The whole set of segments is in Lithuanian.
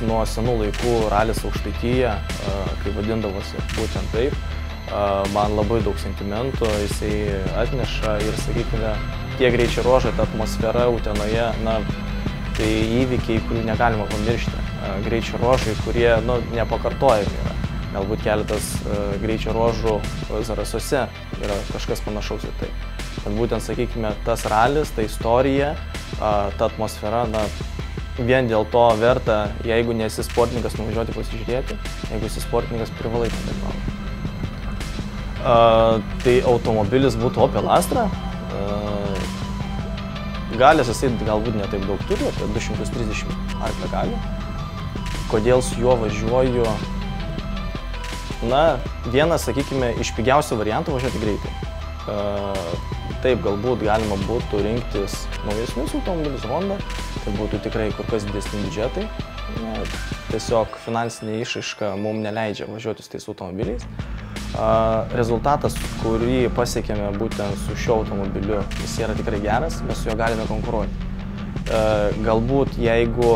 nuo senų laikų ralis Aukštaitija, kai vadindavosi būtent taip. Man labai daug sentimentų jisai atneša ir, sakykime, tie greičio ruožai, ta atmosfera Utenoje, na, tai įvykiai, kurių negalima pamiršti. Greičio ruožai, kurie, nu, nepakartojami yra. Galbūt keletas greičio ruožų Zarasuose yra kažkas panašaus į tai. Bet būtent, sakykime, tas ralis, ta istorija, ta atmosfera, na, vien dėl to verta, jeigu nesi sportininkas, nuvažiuoti pasižiūrėti, jeigu esi sportininkas, privalai padalyvauti. Tai automobilis būtų Opel Astra. Galės jisai galbūt ne taip daug turi, apie 230 arklio galių. Kodėl su juo važiuoju? Na, vienas, sakykime, iš pigiausių variantų važiuoti greitai. Taip, galbūt galima būtų rinktis naujesnius automobilius Honda, tai būtų tikrai kur kas didesni biudžetai. Tiesiog finansinė išraiška mums neleidžia važiuoti su tais automobiliais. Rezultatas, kurį pasiekėme būtent su šiuo automobiliu, jis yra tikrai geras, mes su juo galime konkuruoti. Galbūt jeigu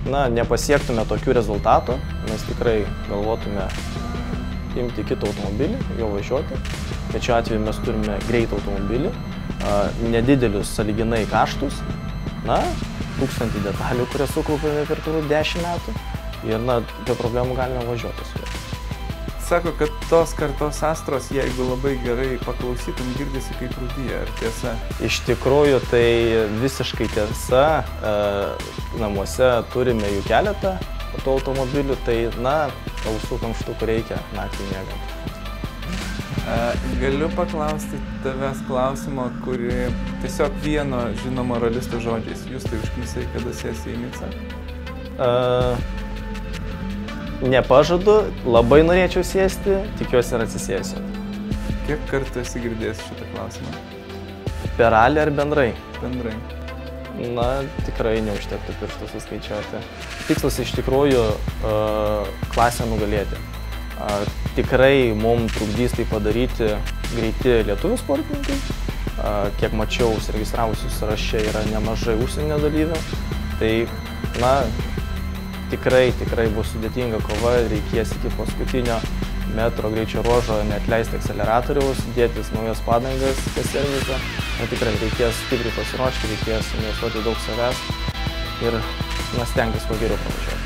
nepasiektume tokių rezultatų, mes tikrai galvotume imti kitą automobilį, jo važiuoti. Bet šiuo atveju mes turime greitą automobilį, nedidelius sąlyginai kaštus, 1000 detalių, kurias sukaupėme per turbūt 10 metų ir be problemų galime važiuoti su juo. Sako, kad tos kartos Astros, jeigu labai gerai paklausytum, girdisi kaip rūdyje, ar tiesa? Iš tikrųjų, tai visiškai tiesa. Namuose turime jų keletą tų automobilių, tai, ausų kamštukų reikia naktį miegant. Galiu paklausti tavęs klausimo, kuri tiesiog vieno žinomo ralisto žodžiais. Jūs tai užknisai, kada sėsi į Nicą? Nepažadu, labai norėčiau sėsti, tikiuosi ir atsisėsiu. Kiek kartų esi girdėjęs šitą klausimą? Per ralį ar bendrai? Bendrai. Tikrai neužtektų pirštų suskaičiuoti. Tikslas iš tikrųjų klasę nugalėti. Tikrai mums trukdys tai padaryti greiti lietuvių sportininkai. Kiek mačiau, užsiregistravusių sąraše yra nemažai užsienio dalyvių. Tai, tikrai bus sudėtinga kova, reikės iki paskutinio metro greičio ruožo neatleisti akceleratoriaus, dėtis naujas padangas kas servizą. Tikrai reikės stipriai pasiruošti, reikės investuoti daug savęs ir stengtis kuo geriau pravažiuoti.